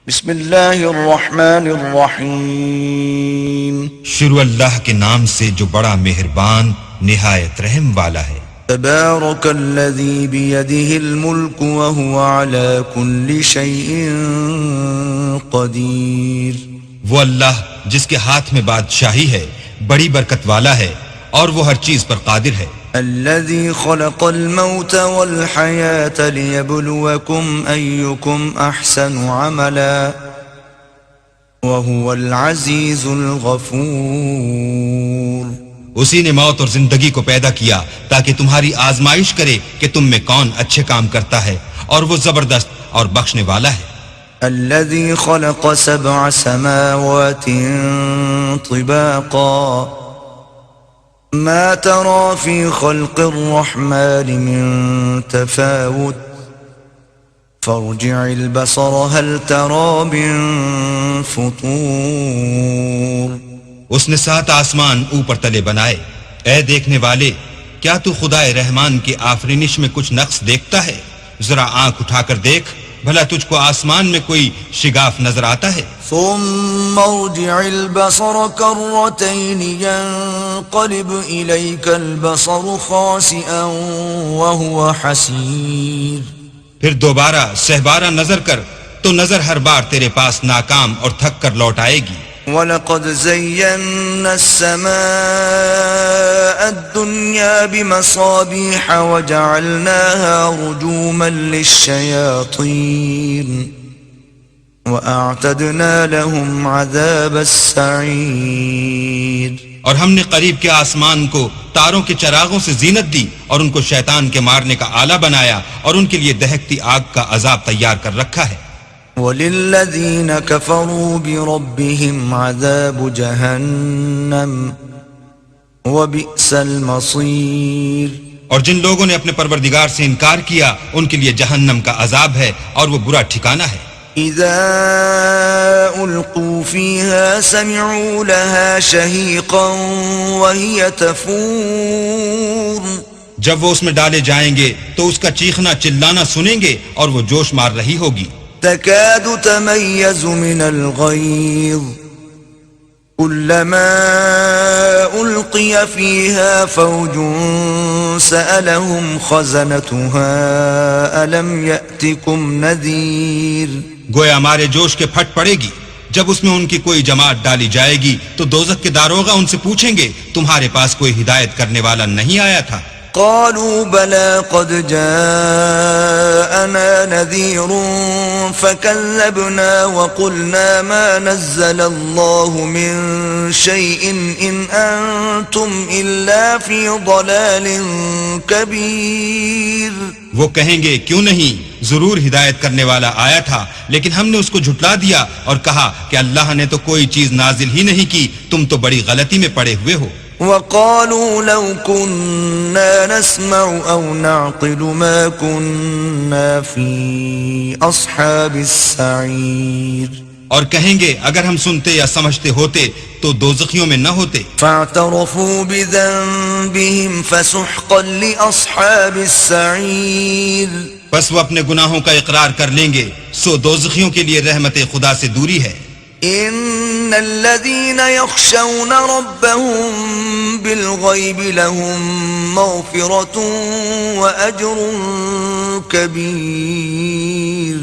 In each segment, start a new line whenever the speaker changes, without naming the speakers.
بسم اللہ الرحمن الرحیم
شروع اللہ کے نام سے جو بڑا مہربان نہایت رحم والا ہے۔
تبارک الذی بیدہ الملک وہو علی کل شیء قدیر،
وہ اللہ جس کے ہاتھ میں بادشاہی ہے بڑی برکت والا ہے اور وہ ہر چیز پر قادر ہے۔
الذي خلق الموت والحياة ليبلوكم أيكم أحسن عملا وهو العزيز الغفور،
اسی نے موت اور زندگی کو پیدا کیا تاکہ تمہاری آزمائش کرے کہ تم میں کون اچھے کام کرتا ہے، اور وہ زبردست اور بخشنے والا ہے۔
الذي خلق 7 سماوات طباقا ما ترى في خلق الرحمن من تفاوت فارجع البصر هل ترى من فطور،
اس نے 7 آسمان اوپر تلے بنائے۔ اے دیکھنے والے، کیا تو خدائے رحمان کی آفرینش میں کچھ نقص دیکھتا ہے؟ ذرا آنکھ اٹھا کر دیکھ، بھلا تجھ کو آسمان میں کوئی شگاف نظر آتا ہے؟
ثم ارجع البصر كرتين ينقلب إليك البصر خاسئا وهو حسير،
پھر دوبارہ سہبارہ نظر کر تو نظر ہر بار تیرے پاس ناکام اور تھک کر لوٹ آئے گی۔
وَلَقَدْ زَيَّنَّا السَّمَاءَ الدُّنْيَا بِمَصَابِيحَ وَجَعَلْنَاهَا رُجُومًا لِلشَّيَاطِينِ وَأَعْتَدْنَا لَهُمْ عَذَابَ السَّعِيرِ،
اور ہم نے قریب کے آسمان کو تاروں کے چراغوں سے زینت دی اور ان کو شیطان کے مارنے کا آلہ بنایا اور ان کے لیے دہکتی آگ کا عذاب تیار کر رکھا ہے۔
وَلِلَّذِينَ كَفَرُوا بِرَبِّهِمْ عَذَابُ جَهَنَّمَ وَبِئْسَ الْمَصِيرُ،
اور جن لوگوں نے اپنے پروردگار سے انکار کیا ان کے لیے جہنم کا عذاب ہے اور وہ برا ٹھکانہ ہے۔
إِذَا أُلْقُوا فِيهَا سَمِعُوا لَهَا شَهِيقًا وَهِيَ تَفُورُ،
جب وہ اس میں ڈالے جائیں گے تو اس کا چیخنا چلانا سنیں گے اور وہ جوش مار رہی ہوگی۔
تكاد تميز من الغيظ كلما ألقي فيها فوج سألهم خزنتها ألم يأتكم نذير،
گویا ہمارے جوش کے پھٹ پڑے گی جب اس میں ان کی کوئی جماعت ڈالی جائے گی تو دوزخ کے داروغہ ان سے پوچھیں گے تمہارے پاس کوئی ہدایت کرنے والا نہیں آیا تھا؟
قالوا بلى قد جاءنا نذير فكذبنا وقلنا ما نزل الله من شيء إن أنتم إلا في ضلال كبير،
وہ کہیں گے کیوں نہیں، ضرور ہدایت کرنے والا آیا تھا لیکن ہم نے اس کو جھٹلا دیا اور کہا کہ اللہ نے تو کوئی چیز نازل ہی نہیں کی، تم تو بڑی غلطی میں پڑے ہوئے ہو۔
وقالوا لو كنا نسمع أو نعقل ما كنا في أصحاب السعير،
اور کہیں گے اگر ہم سنتے یا سمجھتے ہوتے تو دوزخیوں میں نہ ہوتے۔
فاعترفوا بذنبهم فسحقا لأصحاب السعير،
بس وہ اپنے گناہوں کا اقرار کر لیں گے، سو دوزخیوں کے لیے رحمت خدا سے دوری ہے۔
ان الذين يخشون ربهم بالغيب لهم مغفرة واجر كبير،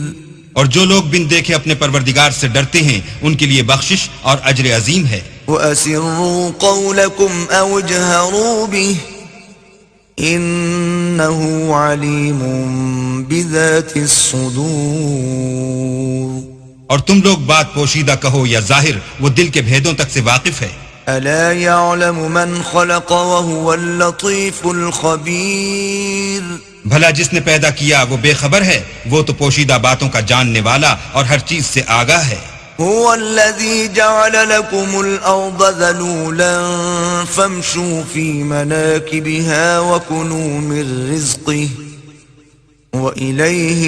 اور جو لوگ بن دیکھے اپنے پروردگار سے ڈرتے ہیں ان کے لیے بخشش اور اجر عظیم ہے۔
واسروا قولكم او اجهروا به انه عليم بذات الصدور،
اور تم لوگ بات پوشیدہ کہو یا ظاہر، وہ دل کے بھیدوں تک سے واقف ہے۔
الا يعلم من خلق وهو اللطيف الخبير،
بھلا جس نے پیدا کیا وہ بے خبر ہے، وہ تو پوشیدہ باتوں کا جاننے والا اور ہر چیز سے آگاہ ہے۔
هو الذي جعل لكم الأرض ذلولا فامشوا في مناكبها وكلوا من رزقه وإليه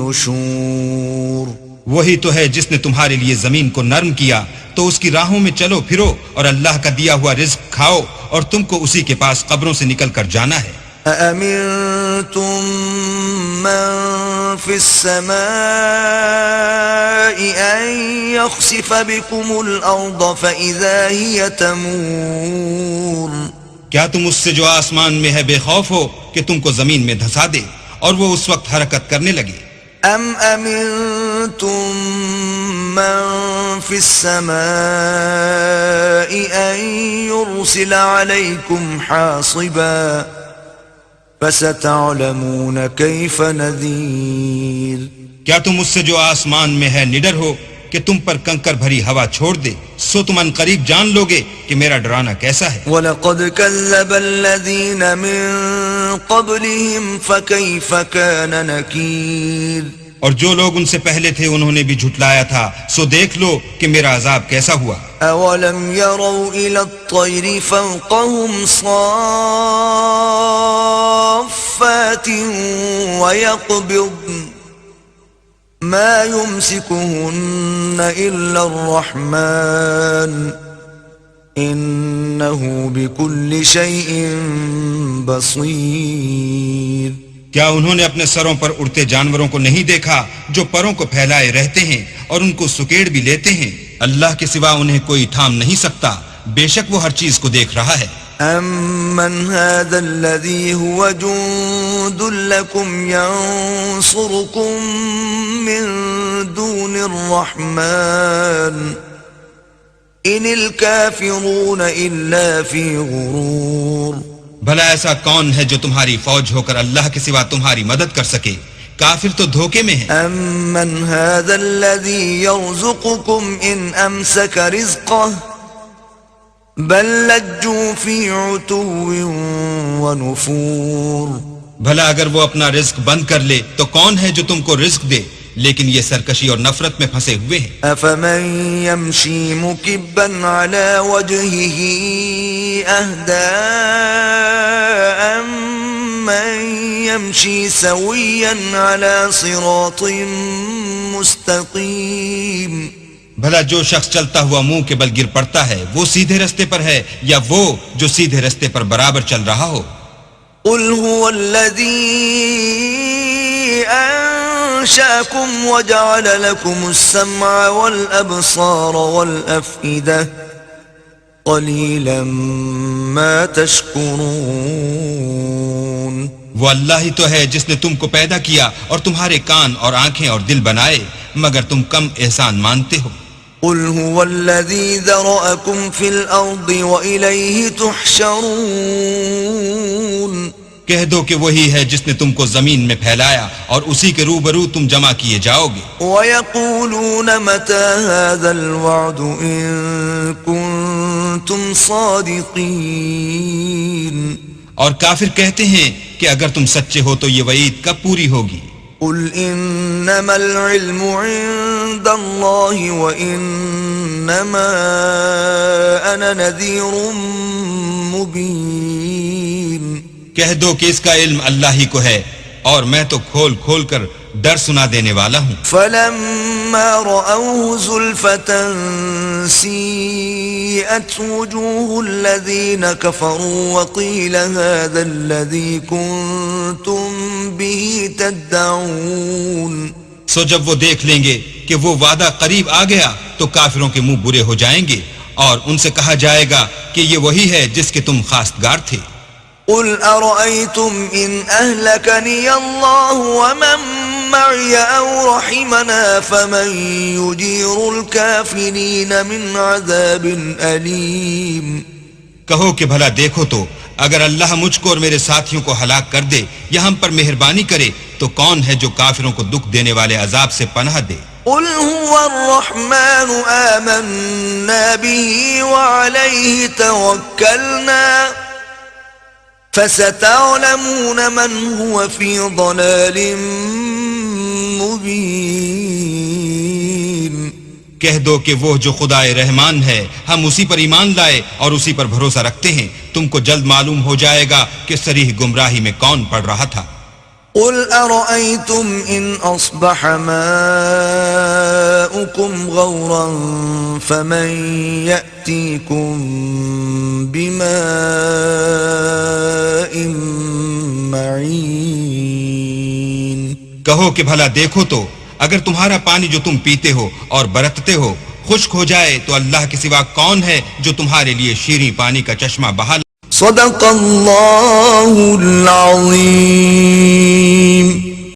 النشور،
وہی تو ہے جس نے تمہارے لیے زمین کو نرم کیا تو اس کی راہوں میں چلو پھرو اور اللہ کا دیا ہوا رزق کھاؤ اور تم کو اسی کے پاس قبروں سے نکل کر جانا ہے۔
أأمنتم من في السماء أن يخسف بكم الأرض فإذا هي تمور
کیا تم اس سے جو آسمان میں ہے بے خوف ہو کہ تم کو زمین میں دھسا دے اور وہ اس وقت حرکت کرنے لگے؟
أم أمنتم من في السماء أن يرسل عليكم حاصبا فستعلمون كيف نذير
کیا تم اس سے جو آسمان میں ہے نڈر ہو کہ تم پر کنکر بھری ہوا چھوڑ دے، سو تم ان قریب جان لوگے کہ میرا ڈرانا کیسا ہے۔
وَلَقَدْ كَذَّبَ الَّذِينَ مِن قَبْلِهِمْ فَكَيْفَ كَانَ نَكِيرٌ
اور جو لوگ ان سے پہلے تھے انہوں نے بھی جھٹلایا تھا، سو دیکھ لو کہ میرا عذاب کیسا ہوا۔
أَوَلَمْ يَرَوْا إِلَى الطَّيْرِ فَوْقَهُمْ صَافَّاتٍ وَيَقْبِضْنَ ما يمسكهن إلا الرحمن إنه بكل شيء بصير
کیا انہوں نے اپنے سروں پر اڑتے جانوروں کو نہیں دیکھا جو پروں کو پھیلائے رہتے ہیں اور ان کو سکیڑ بھی لیتے ہیں؟ اللہ کے سوا انہیں کوئی تھام نہیں سکتا، بے شک وہ ہر چیز کو دیکھ رہا ہے۔
أَمَّنْ هَذَا الَّذِي هُوَ جُندٌ لَكُمْ يَنصُرُكُم مِّن دُونِ الرَّحْمَنِ إِنِ الْكَافِرُونَ إِلَّا فِي غُرُورٍ
بھلا ایسا کون ہے جو تمہاری فوج ہو کر اللہ کے سوا تمہاری مدد کر سکے؟ کافر تو دھوکے میں ہیں۔
أَمَّنْ هَذَا الَّذِي يَرْزُقُكُمْ إِنْ أَمْسَكَ رِزْقَهُ بل لجوا فی عتو ونفور
بھلا اگر وہ اپنا رزق بند کر لے تو کون ہے جو تم کو رزق دے، لیکن یہ سرکشی اور نفرت میں پھنسے ہوئے ہیں۔
افمن یمشی مکبا علی وجہہ اہدی امن یمشی سویا علی صراط مستقیم
بھلا جو شخص چلتا ہوا منہ کے بل گر پڑتا ہے وہ سیدھے رستے پر ہے یا وہ جو سیدھے رستے پر برابر چل رہا ہو؟
قل هو الذي أنشأكم وجعل لكم السمع والأبصار والأفئدة قليلا ما تشكرون
وہ اللہ ہی تو ہے جس نے تم کو پیدا کیا اور تمہارے کان اور آنکھیں اور دل بنائے، مگر تم کم احسان مانتے ہو۔
قل هو الذي ذرأكم في الأرض وإليه تحشرون
کہہ دو کہ وہی ہے جس نے تم کو زمین میں پھیلایا اور اسی کے روبرو تم جمع کیے جاؤ گے۔
وَيَقُولُونَ مَتَى هَذَا الْوَعْدُ إِن كُنتُمْ صَادِقِينَ
اور کافر کہتے ہیں کہ اگر تم سچے ہو تو یہ وعید کب پوری ہوگی؟
قل انما العلم عند الله وانما انا نذير مبين
کہہ دو کہ اس کا علم اللہ ہی کو ہے اور میں تو کھول کھول کر ڈر سنا دینے والا ہوں۔
فلما رأوه زلفة سيئت وجوه الذين كفروا وقيل هذا الذي كنتم به تدعون
سو جب وہ دیکھ لیں گے کہ وہ وعدہ قریب آ گیا تو کافروں کے منہ برے ہو جائیں گے اور ان سے کہا جائے گا کہ یہ وہی ہے جس کے تم خواستگار تھے۔
قل أرأيتم إن أهلكني الله ومن معي أو رحمنا فمن يجير الكافرين من عذاب أليم
کہو کہ بھلا دیکھو تو اگر اللہ مجھ کو اور میرے ساتھیوں کو ہلاک کر دے یا ہم پر مہربانی کرے تو کون ہے جو کافروں کو دکھ دینے والے عذاب سے پناہ دے؟
قل هو الرحمن آمنا به وعليه توكلنا فستعلمون من هو في ضلال مبين
کہہ دو کہ وہ جو خدا رحمان ہے ہم اسی پر ایمان لائے اور اسی پر بھروسہ رکھتے ہیں، تم کو جلد معلوم ہو جائے گا کہ صریح گمراہی میں کون پڑ رہا تھا۔
قل أرأيتم إن أصبح ماؤكم غورا فمن يأتيكم بماء معين
کہو کہ بھلا دیکھو تو اگر تمہارا پانی جو تم پیتے ہو اور برتتے ہو خشک ہو جائے تو اللہ کے سوا کون ہے جو تمہارے لیے شیریں پانی کا چشمہ بہا
صدق اللہ العظیم.